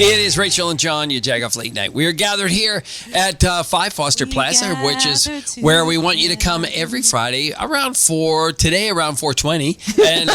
It is Rachel and John, YaJagoff Late Night. We are gathered here at 5 Foster Plaza, which is where we want you to come every Friday around 4, today around 4:20. And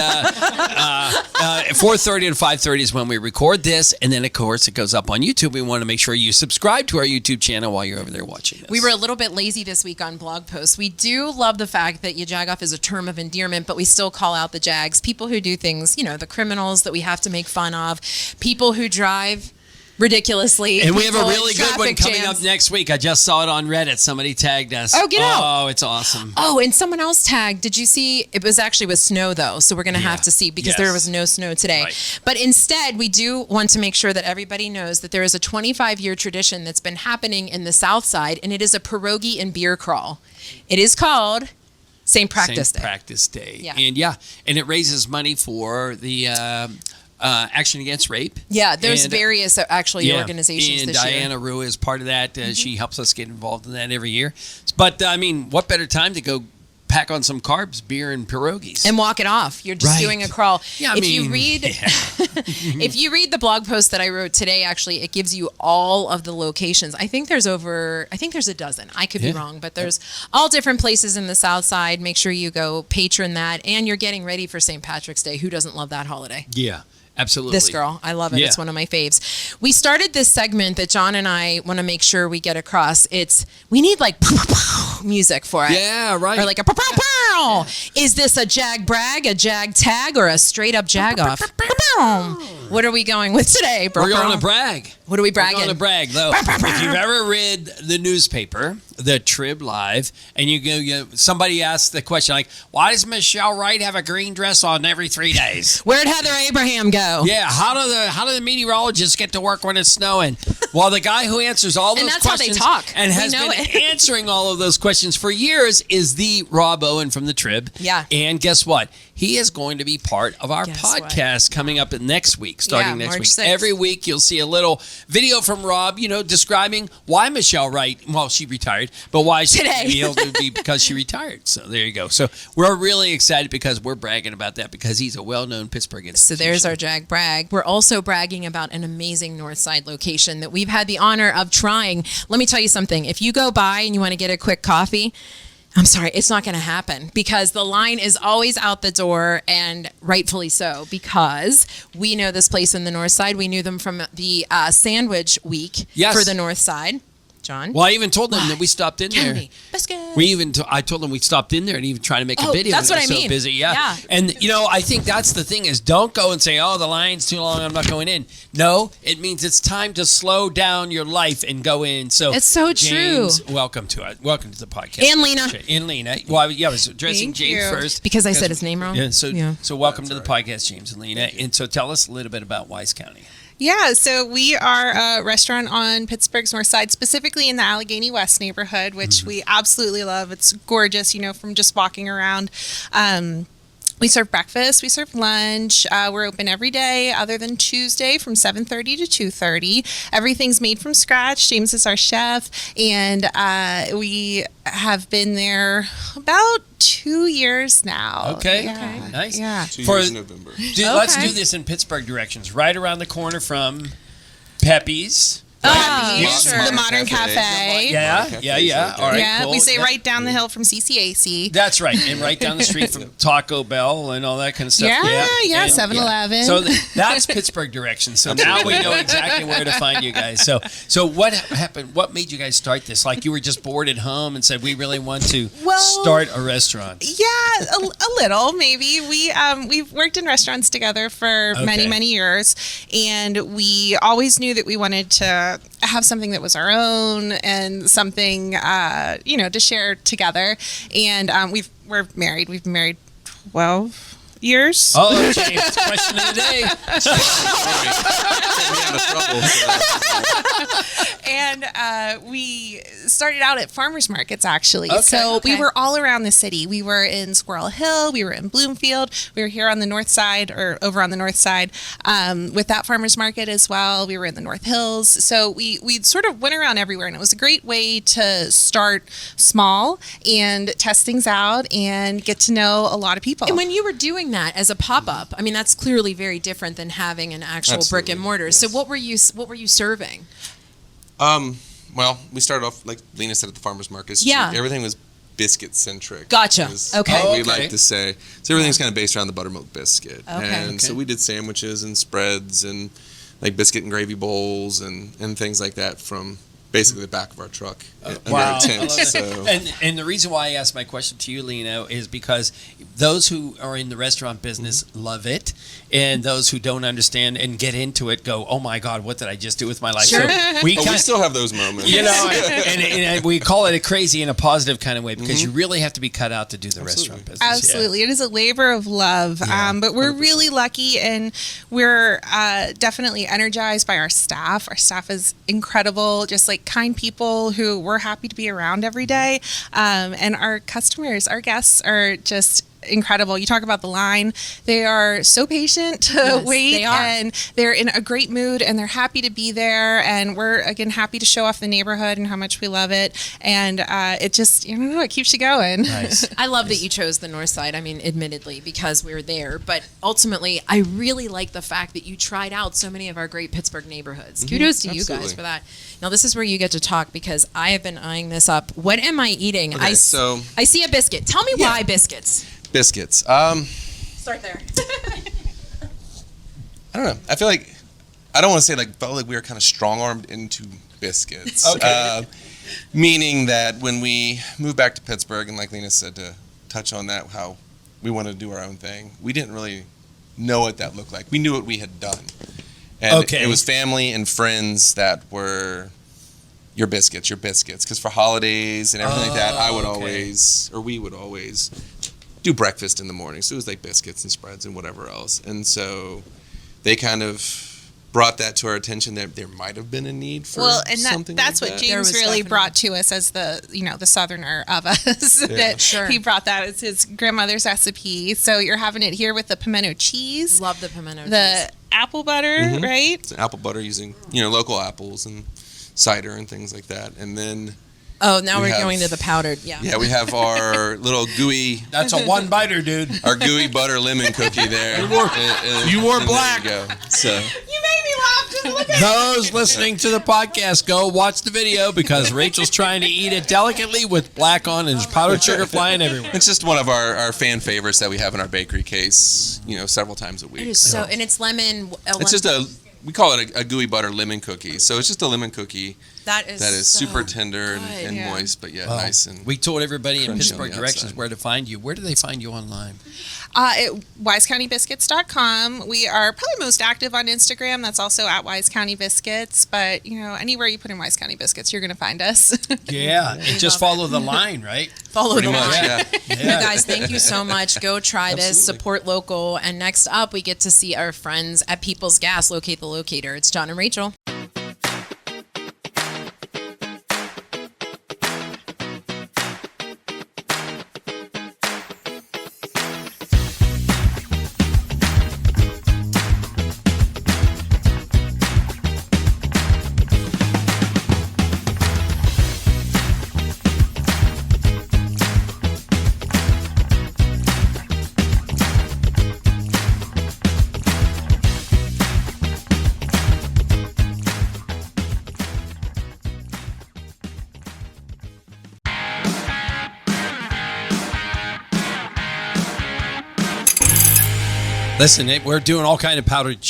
4:30 and 5:30 is when we record this. And then, of course, it goes up on YouTube. We want to make sure you subscribe to our YouTube channel while you're over there watching this. We were a little bit lazy this week on blog posts. We do love the fact that YaJagoff is a term of endearment, but we still call out the Jags, people who do things, the criminals that we have to make fun of, people who drive ridiculously. And we have a really good one coming up next week. I just saw it on Reddit. Somebody tagged us. Oh, get out. Oh, it's awesome. Oh, and someone else tagged. Did you see? It was actually with snow, though, so we're going to have to see because there was no snow today. Right. But instead, we do want to make sure that everybody knows that there is a 25-year tradition that's been happening in the South Side, and it is a pierogi and beer crawl. It is called St. Practice Day. Yeah. And it raises money for the Action Against Rape. Yeah, there's various organizations and this year. Diana Rua is part of that. She helps us get involved in that every year. But, what better time to go pack on some carbs, beer, and pierogies. And walk it off. You're just doing a crawl. Yeah, if you read the blog post that I wrote today, actually, it gives you all of the locations. I think there's a dozen. I could be wrong, but there's all different places in the South Side. Make sure you go patron that. And you're getting ready for St. Patrick's Day. Who doesn't love that holiday? Yeah. Absolutely. This girl. I love it. Yeah. It's one of my faves. We started this segment that John and I want to make sure we get across. We need like music for it. Yeah, right. Or like a pow. Yeah. Is this a Jag brag, a Jag tag, or a straight up Jagoff? What are we going with today, bro? We're going to brag. What are we bragging? We're going to brag, though. If you've ever read the newspaper, the Trib Live, and somebody asks the question like, why does Michelle Wright have a green dress on every 3 days? Where'd Heather Abraham go? Yeah, how do the meteorologists get to work when it's snowing? Well, the guy who answers all those questions how they talk. And has been answering all of those questions for years is the Rob Owen from the Trib. Yeah. And guess what? He is going to be part of our podcast coming up next week, starting next March week. 6th. Every week you'll see a little video from Rob, describing why Michelle Wright, well, she retired, but why she be able to be because she retired. So there you go. So we're really excited because we're bragging about that because he's a well-known Pittsburgh institution. So there's our Jag brag. We're also bragging about an amazing North Side location that we've had the honor of trying. Let me tell you something. If you go by and you want to get a quick coffee, I'm sorry, it's not going to happen because the line is always out the door, and rightfully so, because we know this place in the North Side. We knew them from the Sandwich Week for the North Side. John? Well, I even told them that we stopped in there. County Biscuits. I told them we stopped in there and even tried to make a video. That's what I mean. So busy, yeah. And I think that's the thing is don't go and say, "Oh, the line's too long, I'm not going in." No, it means it's time to slow down your life and go in. So it's so James, true. Welcome to the podcast. And Lena. Well, I was addressing James first because I said his name wrong. Yeah. So welcome to the podcast, James and Lena. And so tell us a little bit about Wise County. Yeah, so we are a restaurant on Pittsburgh's North Side, specifically in the Allegheny West neighborhood, which we absolutely love. It's gorgeous, from just walking around. We serve breakfast, we serve lunch. We're open every day other than Tuesday from 7:30 to 2:30. Everything's made from scratch. James is our chef, and we have been there about 2 years now. Okay. Nice. Yeah. 2 years in November. Let's do this in Pittsburgh directions. Right around the corner from Pepe's. The Modern Cafe. Yeah. All right, cool. We say right down the hill from CCAC. That's right, and right down the street from Taco Bell and all that kind of stuff. Yeah, 7-Eleven. So that's Pittsburgh direction. So now we know exactly where to find you guys. So what happened? What made you guys start this? Like you were just bored at home and said, we really want to start a restaurant. Yeah, a little maybe. We've worked in restaurants together for many years, and we always knew that we wanted to have something that was our own and something to share together. And we're married. We've been married 12 years. Oh, James, question of the day. And we started out at farmers markets, actually. Okay. So we were all around the city. We were in Squirrel Hill. We were in Bloomfield. We were here on the north side, or over on the north side, with that farmers market as well. We were in the North Hills. So we sort of went around everywhere, and it was a great way to start small and test things out and get to know a lot of people. And when you were doing that as a pop-up, I mean, that's clearly very different than having an actual brick and mortar. Yes. So what were you serving? Well, we started off, like Lena said, at the farmers markets. Yeah. Everything was biscuit-centric. Gotcha. Okay. What we Okay. like to say. So everything's kind of based around the buttermilk biscuit. Okay. And so we did sandwiches and spreads and like biscuit and gravy bowls and things like that from basically the back of our truck under Wow. a tent. I love So that. And the reason why I asked my question to you, Lena, is because those who are in the restaurant business love it, and those who don't understand and get into it go, "Oh my God, what did I just do with my life?" Sure. So we we still have those moments. you know, and we call it a crazy in a positive kind of way because you really have to be cut out to do the restaurant business. Yeah. Absolutely. It is a labor of love. Yeah, But we're really lucky, and we're definitely energized by our staff. Our staff is incredible, just like kind people who we're happy to be around every day. And our customers, our guests are just incredible. You talk about the line. They are so patient to Yes, wait, they are. and they're in a great mood, and they're happy to be there. And we're, again, happy to show off the neighborhood and how much we love it. And it just, you know, it keeps you going. Nice. I love that you chose the north side. I mean, admittedly, because we were there. But ultimately, I really like the fact that you tried out so many of our great Pittsburgh neighborhoods. Kudos to you guys Absolutely. for that. Now, this is where you get to talk because I have been eyeing this up. What am I eating? Okay, so I see a biscuit. Tell me why biscuits. biscuits. Start there. I don't know. I feel like I don't want to say felt like we were kind of strong-armed into biscuits. Okay. Meaning that when we moved back to Pittsburgh, and like Lena said, to touch on that, how we wanted to do our own thing, we didn't really know what that looked like. We knew what we had done. And Okay. it was family and friends that were your biscuits. Because for holidays and everything like that, we would always do breakfast in the morning. So it was like biscuits and spreads and whatever else. And so they kind of brought that to our attention that there might have been a need for something that's like what that. There James was really definitely- brought to us as the southerner of us. That Sure. He brought that as his grandmother's recipe. So you're having it here with the pimento cheese, Love the pimento the cheese. apple butter, Mhm. right? It's apple butter using local apples and cider and things like that. And then Oh, now we we're have- going to the powdered. Yeah. we have our little gooey That's a one biter, dude. our gooey butter lemon cookie there. You wore and black. There you go. So You made me laugh. Just look at Those listening to the podcast, go watch the video because Rachel's trying to eat it delicately with black on and powdered sugar flying everywhere. it's just one of our fan favorites that we have in our bakery case, several times a week. It is so, and it's lemon. It's just we call it a gooey butter lemon cookie. So it's just a lemon cookie that that so is super tender good. and Yeah. moist, but yet Well, nice and we told everybody in crunchy on Pittsburgh the directions outside. where to find you. Where do they find you online? At wisecounty.biscuits.com. We are probably most active on Instagram. That's also at Wise County Biscuits. But anywhere you put in Wise County Biscuits, you're going to find us. Yeah, and just follow the line, right? Follow pretty the much, line. yeah. You guys, thank you so much. Go try this, Absolutely. support local. And next up, we get to see our friends at People's Gas, Locate the Locator. It's John and Rachel. Listen, we're doing all kind of powdered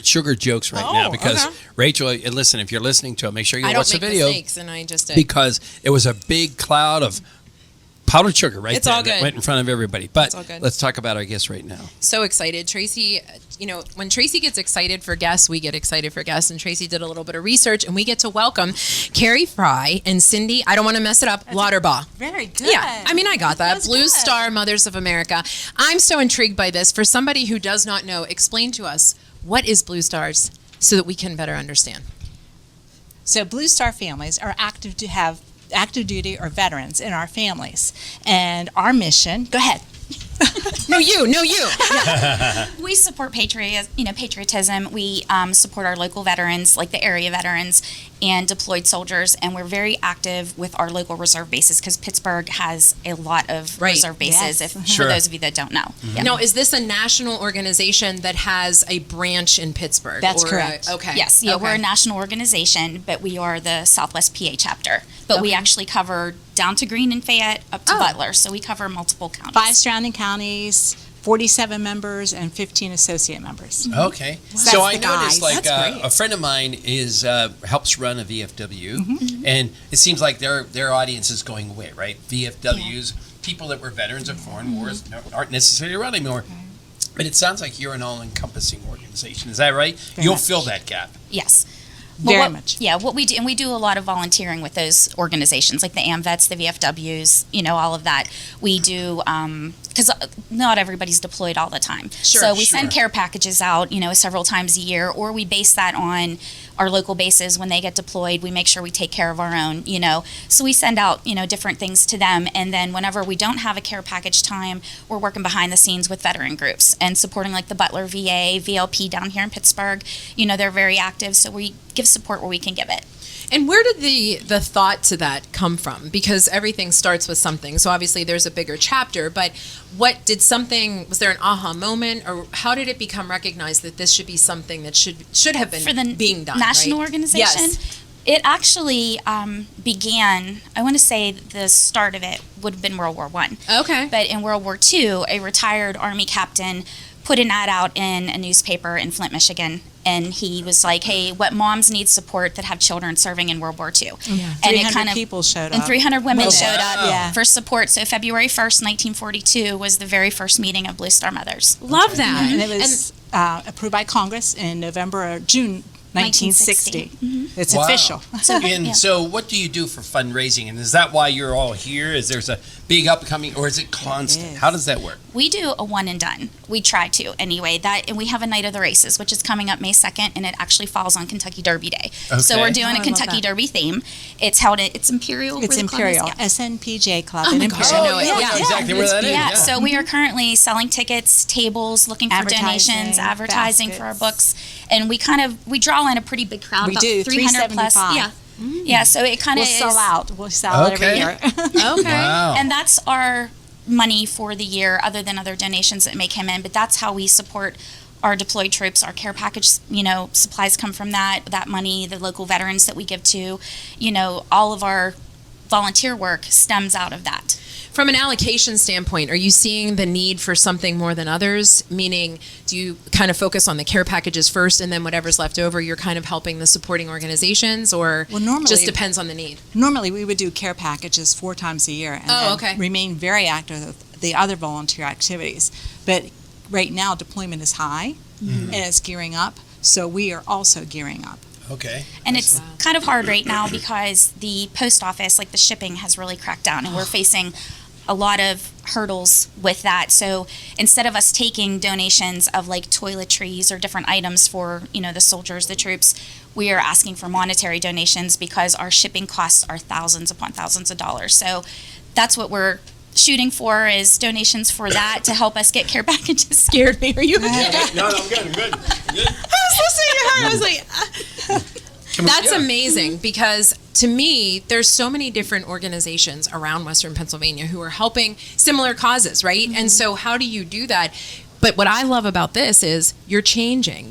sugar jokes right now Oh, because okay. Rachel, listen, if you're listening to it, make sure you I don't watch the make video mistakes, and I just did. because it was a big cloud of powdered sugar right It's there all that good. went in front of everybody. But all good. let's talk about our guests right now. So excited. Tracy, when Tracy gets excited for guests, we get excited for guests. And Tracy did a little bit of research, and we get to welcome Kari, Frye, and Cindy, I don't want to mess it up, Lauderbaugh. Very good. Yeah, I mean, I got that. That's Blue good. Star Mothers of America. I'm so intrigued by this. For somebody who does not know, explain to us, what is Blue Stars so that we can better understand? So Blue Star families are active to have active duty or veterans in our families. And our mission, go ahead. No, you. We support patriotism. We support our local veterans, like the area veterans and deployed soldiers, and we're very active with our local reserve bases because Pittsburgh has a lot of reserve bases, Yes. for those of you that don't know. Yeah. Now, is this a national organization that has a branch in Pittsburgh? That's correct. Okay. Yes, we're a national organization, but we are the Southwest PA chapter. But we actually cover down to Greene and Fayette up to Butler, so we cover multiple counties. 5 surrounding counties, 47 members, and 15 associate members. Okay. That's So I the noticed, guys. like, That's great. a friend of mine is helps run a VFW, and it seems like their audience is going away, right? VFWs, people that were veterans of foreign wars, aren't necessarily around anymore. But it sounds like you're an all-encompassing organization. Is that right? You'll much. fill that gap. Yes. Very much. Yeah, what we do, and we do a lot of volunteering with those organizations, like the AMVETs, the VFWs, all of that. We do, because not everybody's deployed all the time. Sure, so we send care packages out, several times a year, or we base that on our local bases. When they get deployed, we make sure we take care of our own, So we send out, different things to them. And then whenever we don't have a care package time, we're working behind the scenes with veteran groups and supporting like the Butler VA, VLP down here in Pittsburgh. They're very active, so we give support where we can give it. And where did the thought to that come from? Because everything starts with something. So obviously there's a bigger chapter, but was there an aha moment, or how did it become recognized that this should be something that should have been For the being done? national right? organization? Yes. It actually began, I want to say the start of it would have been World War I. Okay. But in World War II, a retired Army captain put an ad out in a newspaper in Flint, Michigan, and he was like, hey, what moms need support that have children serving in World War II? Yeah. And 300 people showed up. And 300 women Oh, showed wow. up for support. So February 1st, 1942 was the very first meeting of Blue Star Mothers. Love that. And it was approved by Congress in November or June 1960. It's Wow. official. And so what do you do for fundraising? And is that why you're all here? Is there's a big upcoming, or is it constant? It is. How does that work? We do a one and done. We try to anyway. And we have a night of the races, which is coming up May 2nd, and it actually falls on Kentucky Derby Day. So Okay. we're doing Oh, I a love Kentucky that. Derby theme. It's held at Imperial. It's where the club is? Imperial, Yeah. SNPJ Club Oh in my gosh, Imperial. I know it. I know Yeah. exactly where that is. Yeah, so we are currently selling tickets, tables, looking for Advertising, donations, advertising for our baskets. books, and we draw in a pretty big crowd. We about do, 300 plus. 375. Yeah, yeah. So it kind of We'll sell out. We'll sell out every Okay. year. Okay. Wow. And that's our money for the year, other than other donations that may come in. But that's how we support our deployed troops. Our care package, supplies come from that money. The local veterans that we give to, all of our volunteer work stems out of that. From an allocation standpoint, are you seeing the need for something more than others? Meaning, do you kind of focus on the care packages first, and then whatever's left over, you're kind of helping the supporting organizations, or Well, normally- just depends on the need? Normally, we would do care packages 4 times a year and Oh, then okay. remain very active with the other volunteer activities. But right now, deployment is high and it's gearing up, so we are also gearing up. Okay. And it's kind of hard right now because the post office, like the shipping, has really cracked down, and we're facing a lot of hurdles with that. So instead of us taking donations of like toiletries or different items for, the soldiers, the troops, we are asking for monetary donations because our shipping costs are thousands upon thousands of dollars. So that's what we're shooting for, is donations for that to help us get care packages. Scared me? Are you? No, I'm good. I'm good. I was listening to her. I was like, that's amazing, because to me, there's so many different organizations around Western Pennsylvania who are helping similar causes, right? And so how do you do that? But what I love about this is you're changing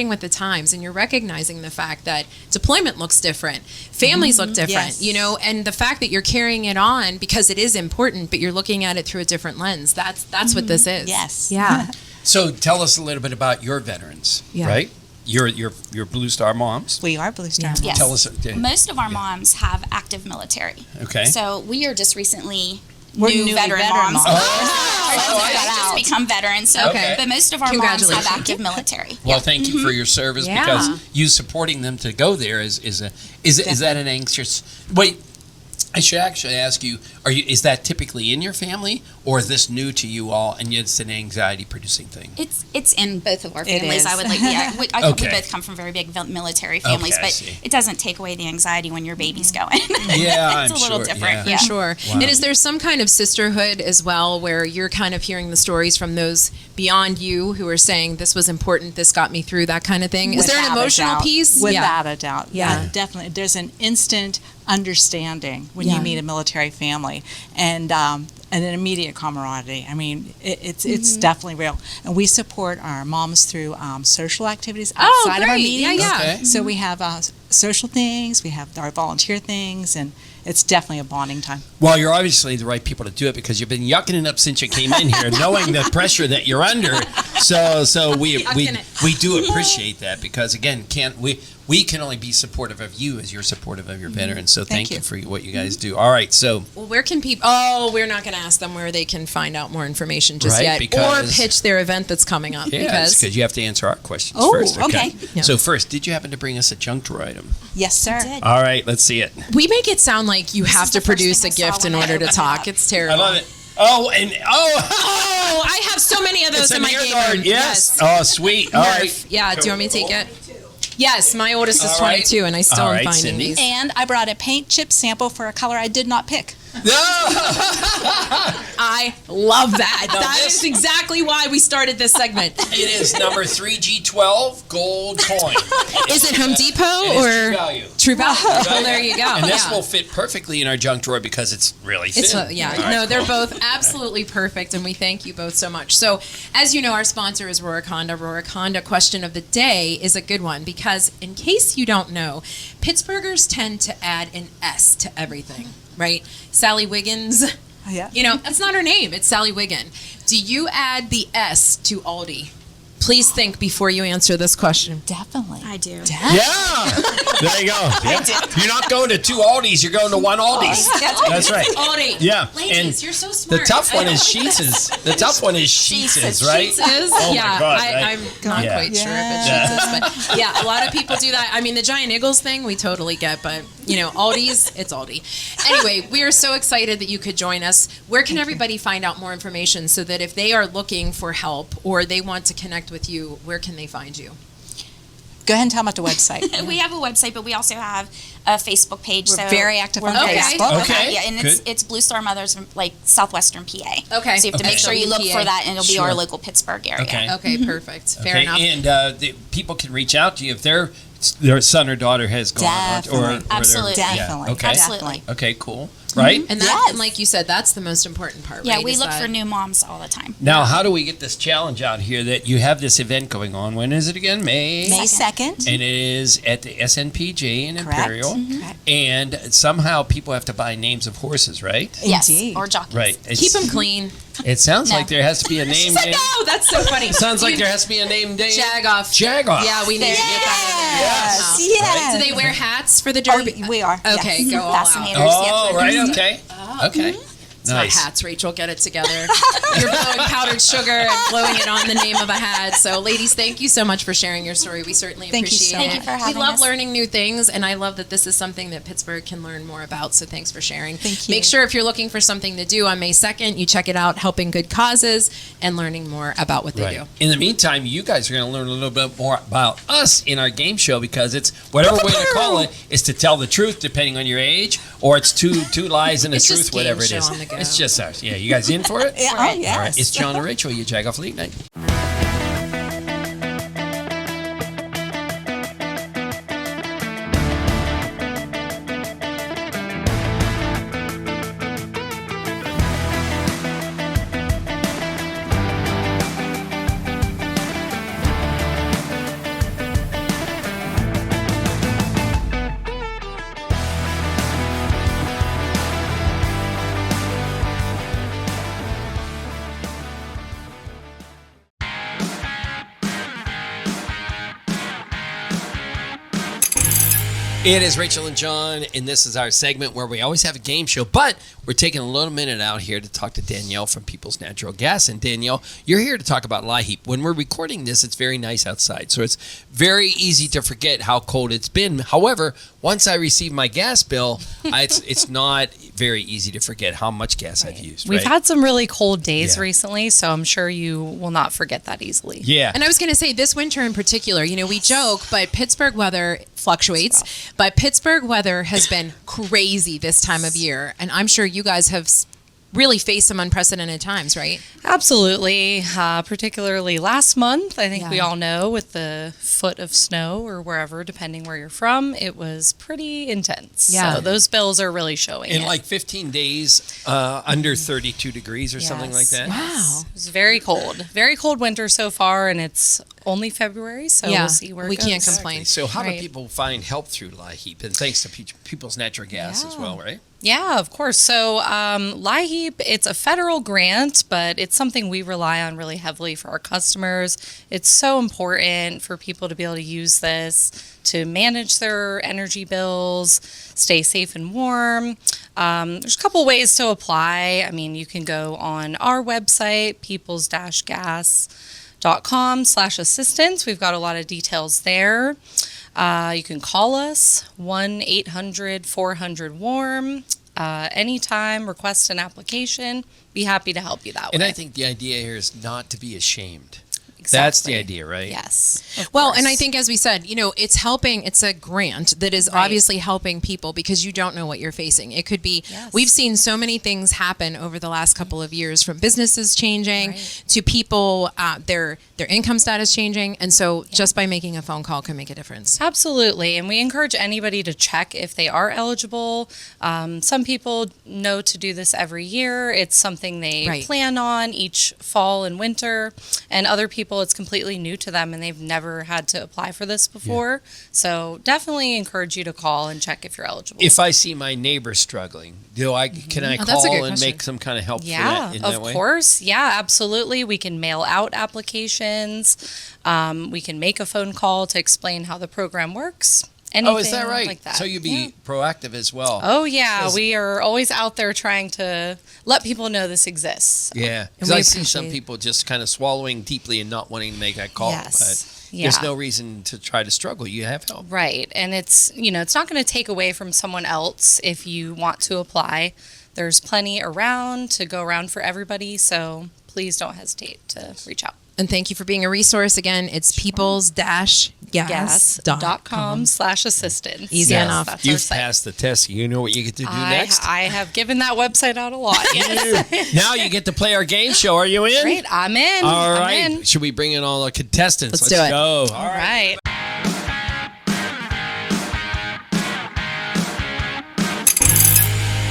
with the times, and you're recognizing the fact that deployment looks different, families look different, Yes. and the fact that you're carrying it on because it is important, but you're looking at it through a different lens. That's what this is. Yes. Yeah. So tell us a little bit about your veterans, Yeah. right? Your Blue Star moms. We are Blue Star. Yes. Tell us. Most of our moms have active military. Okay. So we are just recently We're new newly veteran veteran moms. moms. Our daughters just become veterans. So, Okay. but most of our moms have Congratulations. active military. Well, thank you for your service, Yeah. because you supporting them to go there is that an anxious? Wait, I should actually ask you: is that typically in your family, or is this new to you all and it's an anxiety-producing thing? It's in both of our It families. is. I would like. We Okay. both come from very big military families, I but see. it doesn't take away the anxiety when your baby's going. Yeah, it's I'm a little sure, different. yeah. Yeah. Sure. Wow. And is there some kind of sisterhood as well where you're kind of hearing the stories from those beyond you who are saying this was important, this got me through, that kind of thing? Is there an Without a emotional doubt. piece? Without a doubt. Yeah. Yeah, definitely. There's an instant understanding when Yeah. you meet a military family, and an immediate camaraderie. I mean, it's definitely real. And we support our moms through social activities outside of our great. meetings. Yeah, yeah. Okay. So we have social things, we have our volunteer things, and it's definitely a bonding time. Well, you're obviously the right people to do it because you've been yucking it up since you came in here, knowing the pressure that you're under. So we do appreciate that because again, we can only be supportive of you as you're supportive of your veterans. So thank you for what you guys do. All right, so Well, where can people? Oh, we're not going to ask them where they can find out more information just Right, yet, because- or pitch their event that's coming up. because you have to answer our questions Oh, first. okay. Yeah. So first, did you happen to bring us a junk drawer item? Yes, sir. did. All right, let's see it. we make it sound like you have is to the first produce a thing I saw gift in when I order to opened it talk. up. It's I terrible. love it. Oh, Oh, I have so many of those it's in an my ear game guard. room. Yes. Oh, sweet. All right. Nerf. Yeah. Do you want me to take it? Yes, my oldest is All right. 22, and I still All am right, finding Cindy. these. And I brought a paint chip sample for a color I did not pick. I love that. That this- is exactly why we started this segment. It is number 3G12 gold coin. Is it Home Depot It is or True Value. True Value? Well, there you go. And this Yeah. will fit perfectly in our junk drawer because it's really thin. It's All right, no, they're cool. both absolutely perfect, and we thank you both so much. So, as you know, our sponsor is Rohrich Honda. Rohrich Honda question of the day is a good one because, in case you don't know, Pittsburghers tend to add an S to everything, right? Sally Wiggins, Yeah. you know, that's not her name. It's Sally Wiggin. Do you add the S to Aldi? Please think before you answer this question. Definitely. I do. Yeah. There you go. Yeah. You're not going to two Aldis. You're going to one Aldi's. That's right. Aldi. Yeah. Ladies, And you're so smart. the tough one I is know. Sheets's. The tough one is Sheets's, right? Sheets is, Oh my yeah. God, I'm not Yeah. quite sure if it's Sheets is, but yeah, a lot of people do that. I mean, the Giant Eagles thing we totally get, but you know, Aldi's, it's Aldi. Anyway, we are so excited that you could join us. Where can everybody find out more information so that if they are looking for help or they want to connect with you, where can they find you? Go ahead and tell them about the website. We have a website, but we also have a Facebook page. We're so very active on we're very Facebook. active. Okay, Yeah, and good. it's Blue Star Mothers, like Southwestern PA. Okay. So you have to Okay. make sure you look PA. for that, and it'll be Sure. our local Pittsburgh area. Okay. Okay, perfect. Fair Okay, enough. and the people can reach out to you if their son or daughter has gone Definitely. or Absolutely. yeah, Definitely. okay. Absolutely. Okay, cool. Right? And that, Yes. and like you said, that's the most important part, Yeah, right? we is look that- for new moms all the time. Now, how do we get this challenge out here that you have this event going on? When is it again? May 2nd. And it is at the SNPJ in Correct. Imperial. Correct. And somehow people have to buy names of horses, right? Yes, Indeed. or jockeys. Right. Keep them clean. It sounds No. like there has to be a name. No, that's so funny. Sounds like there has to be a name. Jagoff. Jagoff. Yeah, we need to get that Yes. in there. Yes. Do they wear hats for the Oh, derby? we are. Okay, Yes. go all out. Fascinators. Oh, yeah. right. Okay. Okay. It's not Nice. hats, Rachel. Get it together. You're blowing powdered sugar and blowing it on the name of a hat. So, ladies, thank you so much for sharing your story. We certainly Thank you appreciate so it. much. Thank you for having We love us. learning new things, and I love that this is something that Pittsburgh can learn more about. So, thanks for sharing. Thank you. Make sure if you're looking for something to do on May 2nd, you check it out, helping good causes and learning more about what they Right. do. In the meantime, you guys are going to learn a little bit more about us in our game show because it's whatever way to call it is to tell the truth depending on your age, or it's two lies and a It's just truth, game whatever it show is. on the go. It's just ours. Yeah, you guys in for it? Yeah, oh, yes. All right. It's John and Rachel. YaJagoff Late Night. It is Rachel and John, and this is our segment where we always have a game show, but we're taking a little minute out here to talk to Danielle from People's Natural Gas. And Danielle, you're here to talk about LIHEAP. When we're recording this, it's very nice outside, so it's very easy to forget how cold it's been. However, once I receive my gas bill, it's not very easy to forget how much gas I've used. We've right? had some really cold days Yeah. recently, so I'm sure you will not forget that easily. Yeah. And I was going to say, this winter in particular, we joke, but Pittsburgh weather fluctuates. But Pittsburgh weather has been crazy this time of year. And I'm sure you guys have really faced some unprecedented times, right? Absolutely. Particularly last month, I think we Yeah. all know, with the foot of snow or wherever, depending where you're from, it was pretty intense. Yeah. So those bills are really showing In it. like 15 days, under 32 degrees or something like Yes. that. Wow. It was very cold. Very cold winter so far, and it's only February, so Yeah, we'll see where we it goes. can't complain. So how do Right. people find help through LIHEAP? And thanks to People's Natural Gas as well, right? Yeah, of course. So LIHEAP, it's a federal grant, but it's something we rely on really heavily for our customers. It's so important for people to be able to use this to manage their energy bills, stay safe and warm. There's a couple ways to apply. I mean, you can go on our website, peoples-gas.com/assistance. We've got a lot of details there. You can call us, 1-800-400-WARM. Anytime, request an application. Be happy to help you that way. And I think the idea here is not to be ashamed. That's the Exactly. idea, right? Yes. of Well, course. and I think, as we said, it's helping. It's a grant that is Right. obviously helping people because you don't know what you're facing. It could be, Yes. we've seen so many things happen over the last couple of years, from businesses changing Right. to people, their income status changing. And so just by making a phone call can make a difference. Absolutely. And we encourage anybody to check if they are eligible. Some people know to do this every year. It's something they Right. plan on each fall and winter. And other people, it's completely new to them and they've never had to apply for this before. So definitely encourage you to call and check if you're eligible. If I see my neighbor struggling, can I Oh, that's a call good and question. make some kind of help Yeah, for that in that of way? course. Yeah, absolutely. We can mail out applications. We can make a phone call to explain how the program works. Anything Oh, is that right? like that. So you'd be Yeah. proactive as well. Oh, yeah. Says- We are always out there trying to let people know this exists. Yeah, because we I see some appreciate- people just kind of swallowing deeply and not wanting to make that call. Yes. But Yeah. there's no reason to try to struggle. You have help. Right. And it's not going to take away from someone else if you want to apply. There's plenty around to go around for everybody. So please don't hesitate to reach out. And thank you for being a resource. Again, it's peoples-gas.com. Gas.com/assistance. Easy Yes, enough. that's our You've site. passed the test. You know what you get to do next. I have given that website out a lot. Yes. Now you get to play our game show. Are you in? Great. I'm in. All I'm right. in. Should we bring in all the contestants? Let's do it. Go. All right.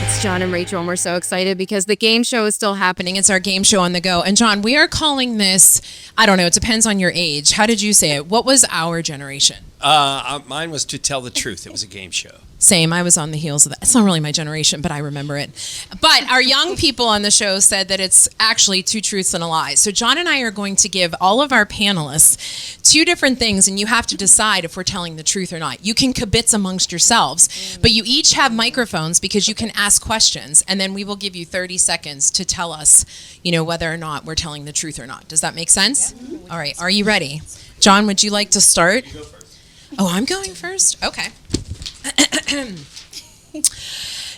It's John and Rachel, and we're so excited because the game show is still happening. It's our game show on the go. And John, we are calling this, I don't know, it depends on your age. How did you say it? What was our generation? Mine was To Tell the Truth. It was a game show. Same. I was on the heels of that. It's not really my generation, but I remember it. But our young people on the show said that it's actually two truths and a lie. So John and I are going to give all of our panelists two different things, and you have to decide if we're telling the truth or not. You can kibitz amongst yourselves, but you each have microphones because you can ask questions, and then we will give you 30 seconds to tell us, whether or not we're telling the truth or not. Does that make sense? Yeah. All right. Are you ready? John, would you like to start? You go first. Oh, I'm going first? Okay.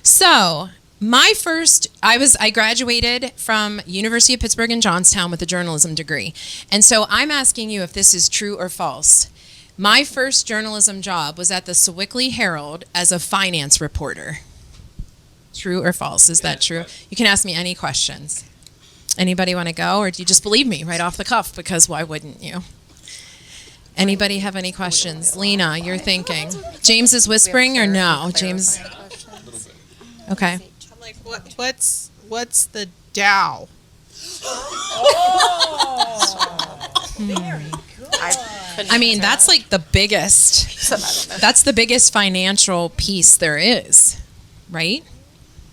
So, I graduated from University of Pittsburgh in Johnstown with a journalism degree. And so I'm asking you if this is true or false. My first journalism job was at the Sewickley Herald as a finance reporter. True or false? Is that true? You can ask me any questions. Anybody want to go, or do you just believe me right off the cuff? Because why wouldn't you? Anybody have any questions? Lena, you're thinking. James is whispering, or no? James. Okay. I'm like, what's the Dow? I mean, that's like the biggest. That's the biggest financial piece there is, right?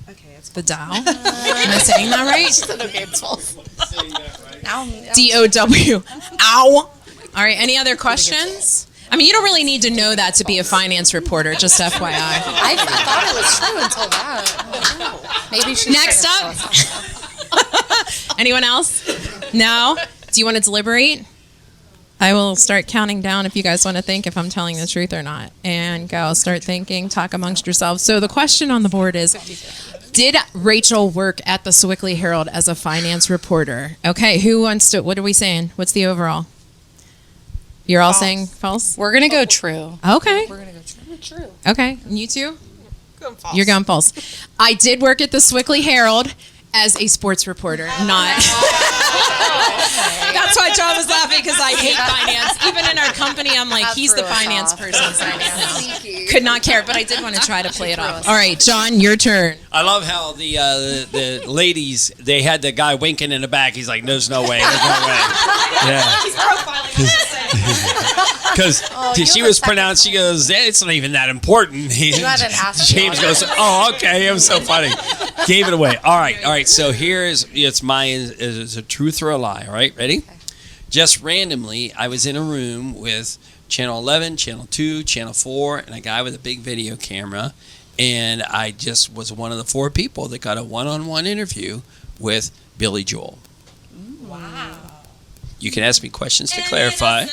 Okay, it's The Dow. Am I saying that right? Okay, it's false. DOW. Ow. All right. Any other questions? I mean, you don't really need to know that to be a finance reporter, just FYI. I thought it was true until that. Maybe she's Next up. Anyone else? No? Do you want to deliberate? I will start counting down if you guys want to think if I'm telling the truth or not. And go, start thinking, talk amongst yourselves. So the question on the board is, did Rachel work at the Sewickley Herald as a finance reporter? Okay, who wants to, what are we saying? What's the overall? You're all saying false? We're going to go true. Okay. We're going to go true. Okay, and you two? Going false. You're going false. I did work at the Sewickley Herald as a sports reporter, not. That's why John was laughing, because I hate finance. Even in our company, I'm like, he's the finance person. So no. Could not care, but I did want to try to play it off. All right, John, your turn. I love how the ladies, they had the guy winking in the back. He's like, there's no way. There's no way. Yeah. He's profiling. Because she was pronounced, she goes, it's not even that important. James goes, oh, okay. It was so funny. Gave it away. All right. So here is a truth or a lie. All right, ready? Okay. Just randomly, I was in a room with Channel 11, Channel 2, Channel 4, and a guy with a big video camera. And I just was one of the 4 people that got a one-on-one interview with Billy Joel. Wow. You can ask me questions to clarify. All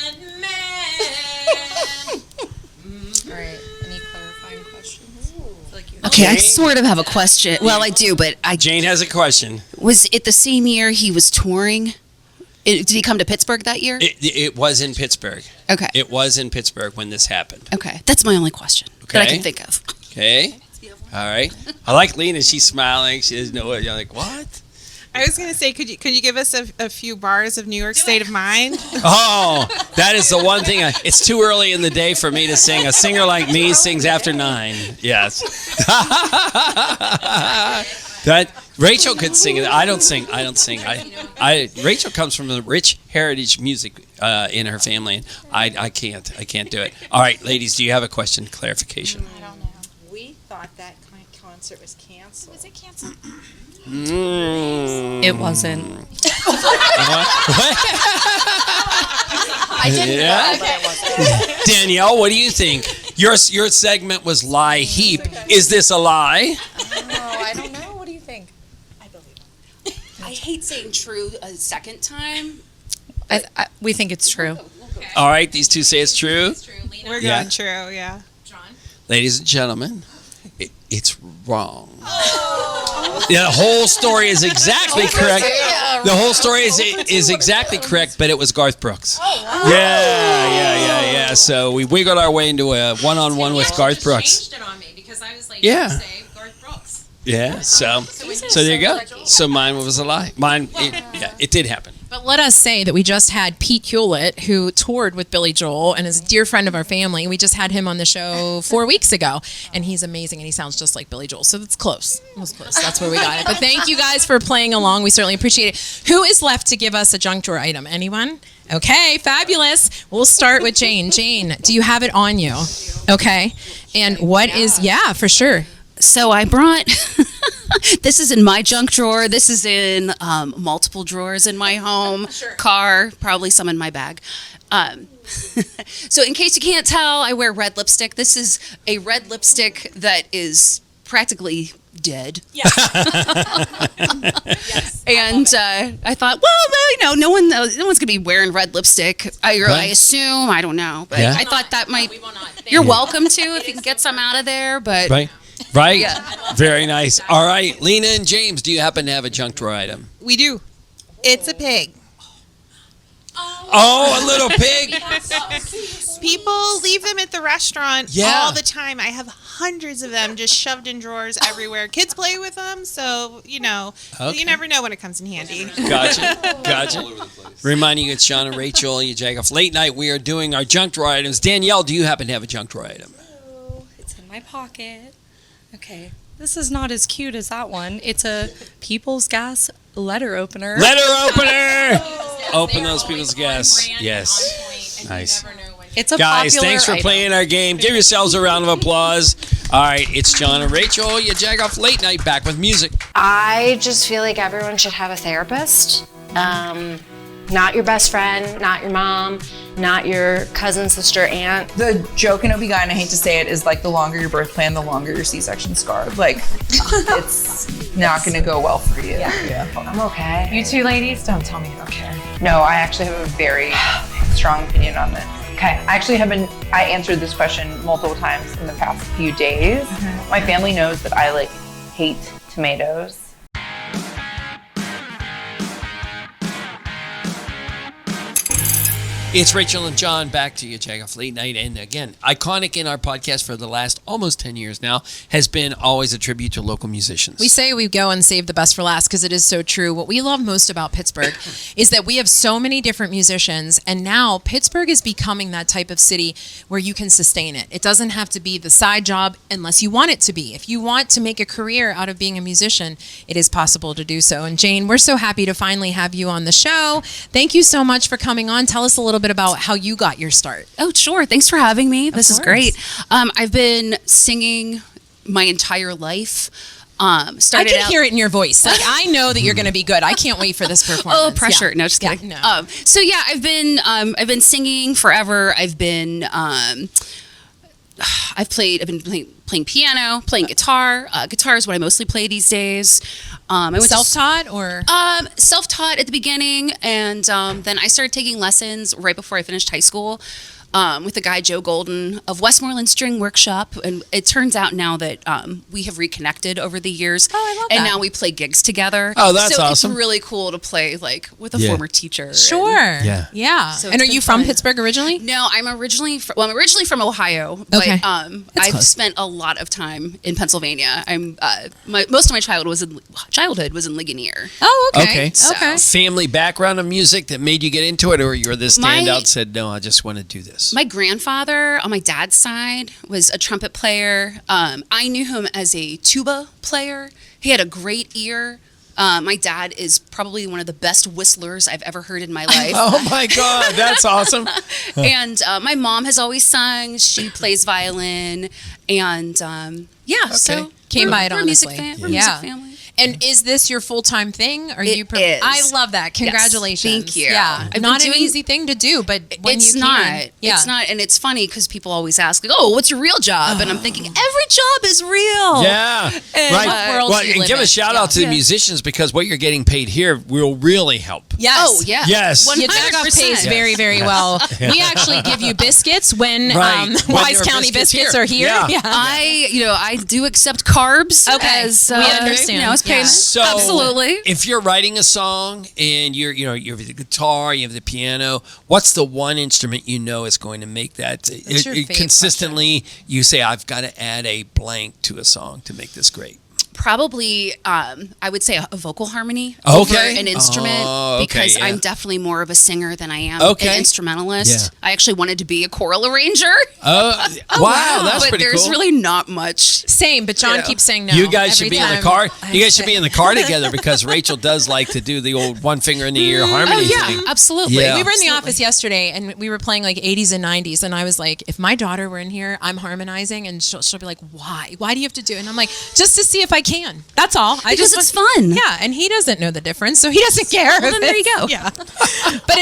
right. Any clarifying questions? Okay, I sort of have a question. Well, I do, but Jane has a question. Was it the same year he was touring? Did he come to Pittsburgh that year? It was in Pittsburgh. Okay. It was in Pittsburgh when this happened. Okay, that's my only question that I can think of. Okay. All right. I like Lena. She's smiling. She doesn't know what. You're like, what? I was going to say, could you give us a few bars of New York State of Mind? Oh, that is the one thing. It's too early in the day for me to sing. A singer like me sings after 9. Yes. That Rachel could sing it. I don't sing. Rachel comes from a rich heritage music in her family. I can't do it. All right, ladies, do you have a question? Clarification. I don't know. We thought that concert was canceled. Was it canceled? It wasn't. I didn't know, but it wasn't. Danielle, what do you think? Your segment was LIHEAP. Is this a lie? I don't know. What do you think? I believe it. I hate saying true a second time. We think it's true. All right, these two say it's true. We're Yeah. going true, yeah. John? Ladies and gentlemen, it's wrong. Yeah, the whole story is exactly correct. The whole story is exactly correct, but it was Garth Brooks. Yeah. So we wiggled our way into a one-on-one with Garth Brooks. Changed it on me because I was like, Yeah. say Garth Brooks. Yeah. So there you go. So mine was a lie. It did happen. But let us say that we just had Pete Hewlett, who toured with Billy Joel and is a dear friend of our family. We just had him on the show 4 weeks ago, and he's amazing, and he sounds just like Billy Joel. So it's close. It was close. That's where we got it. But thank you guys for playing along. We certainly appreciate it. Who is left to give us a junk drawer item? Anyone? Okay, fabulous. We'll start with Jane. Jane, do you have it on you? Okay. And what is, for sure. So I brought, this is in my junk drawer. This is in multiple drawers in my home, car, probably some in my bag. So in case you can't tell, I wear red lipstick. This is a red lipstick that is practically dead. Yes. And I thought, well, no one's going to be wearing red lipstick. I assume, I don't know. But I thought that might, We will not. you're welcome to if you can get some out of there. But Right? Yeah. Very nice. All right. Lena and James, do you happen to have a junk drawer item? We do. It's a pig. Oh, a little pig. People leave them at the restaurant all the time. I have hundreds of them just shoved in drawers everywhere. Kids play with them, so, you never know when it comes in handy. Gotcha. Reminding you, it's John and Rachel, YaJagoff Late Night. We are doing our junk drawer items. Danielle, do you happen to have a junk drawer item? It's in my pocket. Okay. This is not as cute as that one. It's a People's Gas letter opener. Open those People's Gas. Yes. Nice. It's a Guys, popular thanks for item. playing our game. Give yourselves a round of applause. All right, it's John and Rachel, YaJagoff Late Night, back with music. I just feel like everyone should have a therapist. Not your best friend, not your mom, not your cousin, sister, aunt. The joke in OB-GYN, I hate to say it, is like the longer your birth plan, the longer your C-section scar. Like, it's not going to go well for you. Yeah. I'm okay. You two ladies, don't tell me you're okay. No, I actually have a very strong opinion on this. Okay, I answered this question multiple times in the past few days. My family knows that I hate tomatoes. It's Rachel and John back to YaJagoff Late Night. And again, iconic in our podcast for the last almost 10 years now has been always a tribute to local musicians. We say we go and save the best for last because it is so true. What we love most about Pittsburgh is that we have so many different musicians, and now Pittsburgh is becoming that type of city where you can sustain it. It doesn't have to be the side job unless you want it to be. If you want to make a career out of being a musician, it is possible to do so. And Jane, we're so happy to finally have you on the show. Thank you so much for coming on. Tell us a little bit about how you got your start. Oh, sure. Thanks for having me. This is great. I've been singing my entire life. I can hear it in your voice. Like, I know that you're going to be good. I can't wait for this performance. Oh, pressure. Yeah. No, just kidding. Yeah, no. So yeah, I've been singing forever. I've been playing piano, playing guitar. Guitar is what I mostly play these days. I went self-taught or self-taught at the beginning, and then I started taking lessons right before I finished high school with a guy, Joe Golden of Westmoreland String Workshop, and it turns out now that we have reconnected over the years. Oh, I love that. And now we play gigs together. Oh, that's so awesome. It's really cool to play with a former teacher. Sure. Yeah. So and are you from Pittsburgh originally? No, I'm originly from Ohio, but Okay. I've spent a lot of time in Pennsylvania. Most of my childhood was in Ligonier. Oh, okay. Okay. Okay. Family background of music that made you get into it, or you're the standout said, no, I just want to do this? My grandfather on my dad's side was a trumpet player. I knew him as a tuba player. He had a great ear. My dad is probably one of the best whistlers I've ever heard in my life. Oh my God, that's awesome. And my mom has always sung. She plays violin. And so Came by it we're a music honestly. fan. We're a music family. And is this your full-time thing? Are It you? is. I love that. Congratulations. Yes, thank you. Yeah, I've not been an doing- easy thing to do, but when It's you not. can, yeah. It's not, and it's funny because people always ask, like, "Oh, what's your real job?" And I'm thinking, every job is real. Yeah. And, Right. world Well, do you and live give a in? shout out to the musicians, because what you're getting paid here will really help. Yes. Oh yeah. Yes. YaJagoff pays very, very well. We actually give you biscuits when Right. When Wise there are County biscuits Biscuits here. are here. Yeah. I do accept carbs. Okay. As, We understand. as payment. Yeah. So Absolutely. if you're writing a song and you have the guitar, you have the piano, what's the one instrument you know is going to make that What's your fave consistently? You say, I've got to add a blank to a song to make this great. Probably, I would say a vocal harmony Okay. over an instrument, Oh, okay, because yeah. I'm definitely more of a singer than I am Okay. an instrumentalist. Yeah. I actually wanted to be a choral arranger. Wow, that's but pretty there's cool. really not much. Same, but John Yeah. keeps saying no. You guys should every be in the time. car. You guys should be in the car together, because Rachel does like to do the old one finger in the ear harmony thing. Absolutely. Yeah. We were in the office yesterday and we were playing like 80s and 90s, and I was like, if my daughter were in here, I'm harmonizing, and she'll be like, why do you have to do it? And I'm like, just to see if I can. That's all. Because it's fun. Yeah, and he doesn't know the difference, so he doesn't care. Well, then there you go. Yeah. But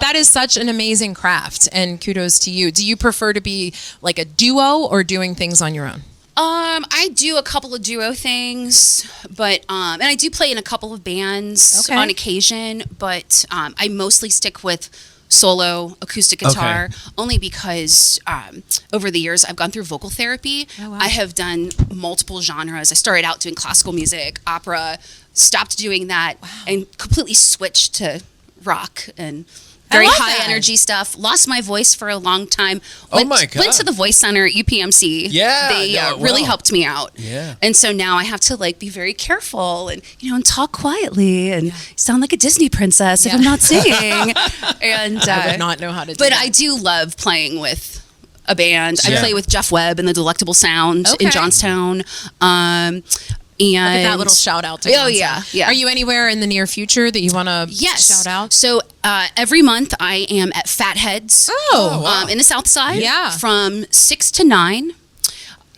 that is such an amazing craft, and kudos to you. Do you prefer to be like a duo or doing things on your own? I do a couple of duo things, but and I do play in a couple of bands Okay. on occasion, but I mostly stick with solo acoustic guitar, only because over the years I've gone through vocal therapy. Oh, wow. I have done multiple genres. I started out doing classical music, opera, stopped doing that, and completely switched to rock and very love high that. energy stuff. Lost my voice for a long time. Oh my God. Went to the Voice Center at UPMC. Yeah, They no, really wow. helped me out. Yeah. And so now I have to be very careful and and talk quietly and sound like a Disney princess if I'm not singing. And I would not know how to do but that. I do love playing with a band. Yeah. I play with Jeff Webb and the Delectable Sound Okay. in Johnstown. And Look at that little shout out to Oh, Johnson. yeah. Are you anywhere in the near future that you want to shout out? So every month I am at Fatheads Oh, in the South Side Yeah. from 6 to 9.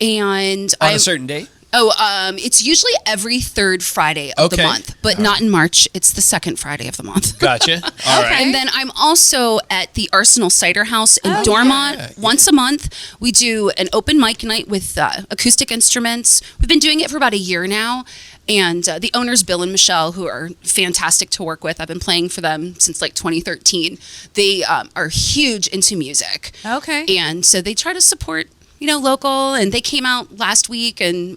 And On a certain day? It's usually every third Friday of the month, but not in March. It's the second Friday of the month. Gotcha. All right. And then I'm also at the Arsenal Cider House in Dormont once a month. We do an open mic night with acoustic instruments. We've been doing it for about a year now. And the owners, Bill and Michelle, who are fantastic to work with, I've been playing for them since like 2013. They are huge into music. Okay. And so they try to support, local. And they came out last week and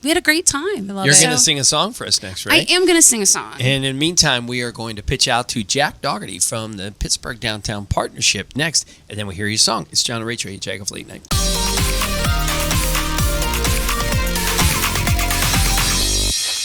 we had a great time. You're going to sing a song for us next, right? I am going to sing a song. And in the meantime, we are going to pitch out to Jack Dougherty from the Pittsburgh Downtown Partnership next. And then we'll hear your song. It's John and Rachel at YaJagoff Late Night.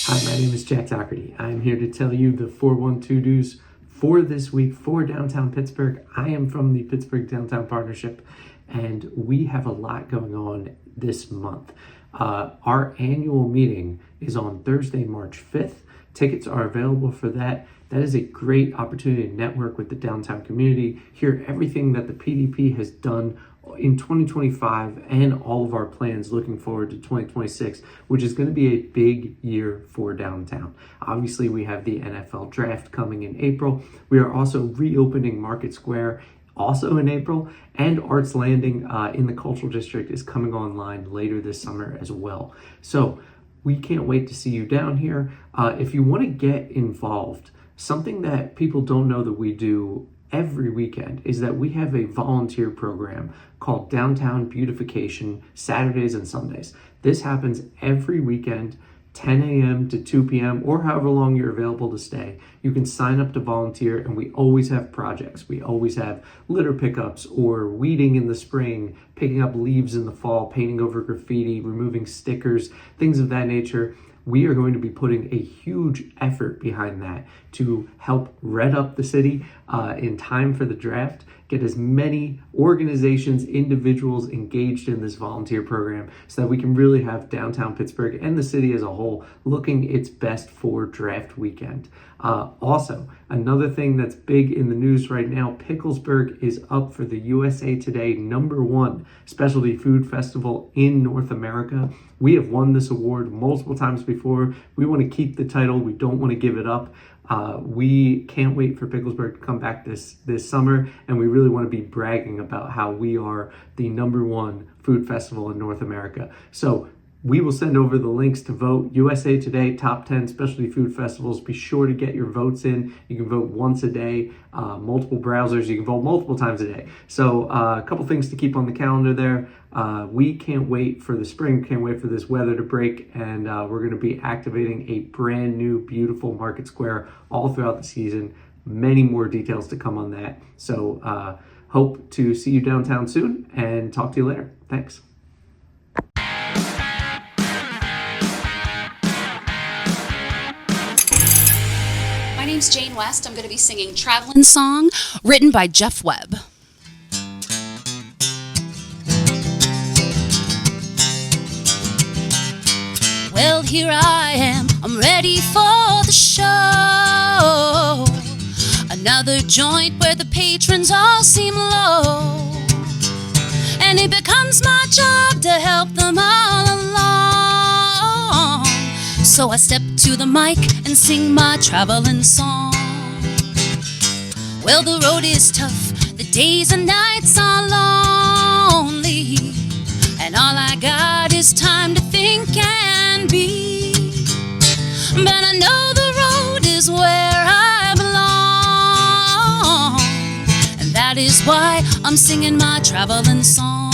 Hi, my name is Jack Dougherty. I'm here to tell you the 412 dues for this week for downtown Pittsburgh. I am from the Pittsburgh Downtown Partnership, and we have a lot going on this month. Our annual meeting is on Thursday, March 5th. Tickets are available for that. That is a great opportunity to network with the downtown community, hear everything that the PDP has done in 2025 and all of our plans looking forward to 2026, which is going to be a big year for downtown. Obviously, we have the NFL draft coming in April. We are also reopening Market Square also in April, and Arts Landing in the Cultural District is coming online later this summer as well. So we can't wait to see you down here. If you want to get involved, something that people don't know that we do every weekend is that we have a volunteer program called Downtown Beautification Saturdays and Sundays. This happens every weekend, 10 a.m. to 2 p.m. or however long you're available to stay. You can sign up to volunteer, and we always have projects. We always have litter pickups or weeding in the spring, picking up leaves in the fall, painting over graffiti, removing stickers, things of that nature. We are going to be putting a huge effort behind that to help red up the city in time for the draft, get as many organizations, individuals engaged in this volunteer program so that we can really have downtown Pittsburgh and the city as a whole looking its best for draft weekend. Also, another thing that's big in the news right now, Picklesburgh is up for the USA Today #1 specialty food festival in North America. We have won this award multiple times before. We want to keep the title. We don't want to give it up. We can't wait for Picklesburgh to come back this summer, and we really want to be bragging about how we are the #1 food festival in North America. So we will send over the links to vote. USA Today, top 10 specialty food festivals. Be sure to get your votes in. You can vote once a day, multiple browsers. You can vote multiple times a day. So a couple things to keep on the calendar there. We can't wait for the spring, can't wait for this weather to break, and we're going to be activating a brand new, beautiful Market Square all throughout the season. Many more details to come on that. So hope to see you downtown soon, and talk to you later. Thanks. My name's Jane West. I'm going to be singing Traveling Song, written by Jeff Webb. Well, here I am, I'm ready for the show. Another joint where the patrons all seem low, and it becomes my job to help them all along. So I step to the mic and sing my traveling song. Well, the road is tough, the days and nights are lonely, and all I got is time to think and be. But I know the road is where I belong, and that is why I'm singing my traveling song.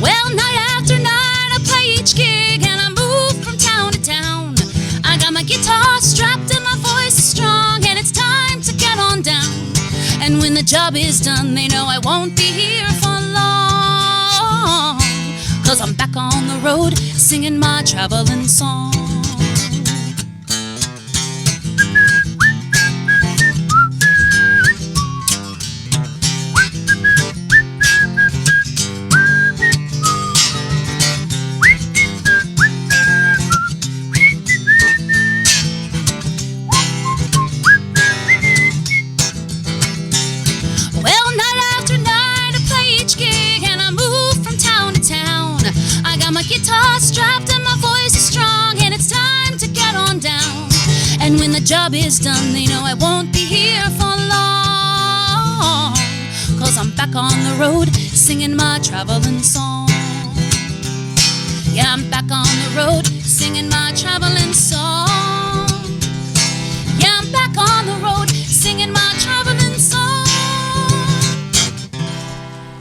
Well, night after night I play each gig, and I move from town to town. I got my guitar strapped and my voice is strong, and it's time to get on down. And when the job is done, they know I won't be here for long, 'cause I'm back on the road singing my traveling song. Guitar strap my job is done, they know I won't be here for long. 'Cause I'm back on the road, singing my traveling song. Yeah, I'm back on the road, singing my traveling song. Yeah, I'm back on the road, singing my traveling song.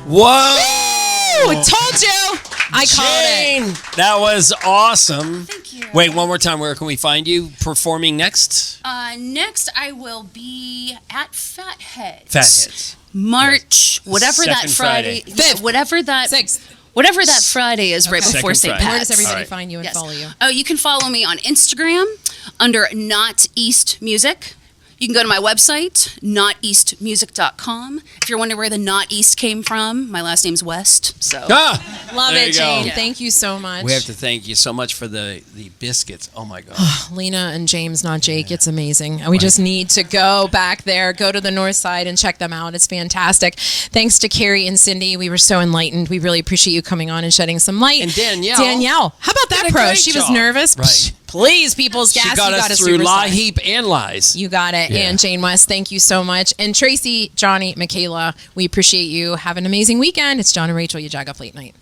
Whoa! Told you. I called it. That was awesome. Thank you. Wait, one more time. Where can we find you performing next? Next, I will be at Fatheads. Fatheads. March, whatever that Second Friday. Friday. Yeah, whatever that. 6th. Whatever that Friday is right before Second St. Friday. Pat's. Where does everybody All right. find you and Yes. follow you? Oh, you can follow me on Instagram under Not East Music. You can go to my website, noteastmusic.com. If you're wondering where the Not East came from, my last name's West. So Ah, Love there it, you go. Jane. Yeah. Thank you so much. We have to thank you so much for the biscuits. Oh my God. Lena and James, not Jake. It's amazing. We just need to go back there, go to the north side and check them out. It's fantastic. Thanks to Kari and Cindy. We were so enlightened. We really appreciate you coming on and shedding some light. And Danielle. How about that, did a pro? great She was job. nervous. Right. Psh, please, people's gas. She got you us got us through superstar. LIHEAP and lies. You got it. Yeah. And Jane West, thank you so much. And Tracy, Johnny, Michaela, we appreciate you. Have an amazing weekend. It's John and Rachel, YaJagoff Late Night.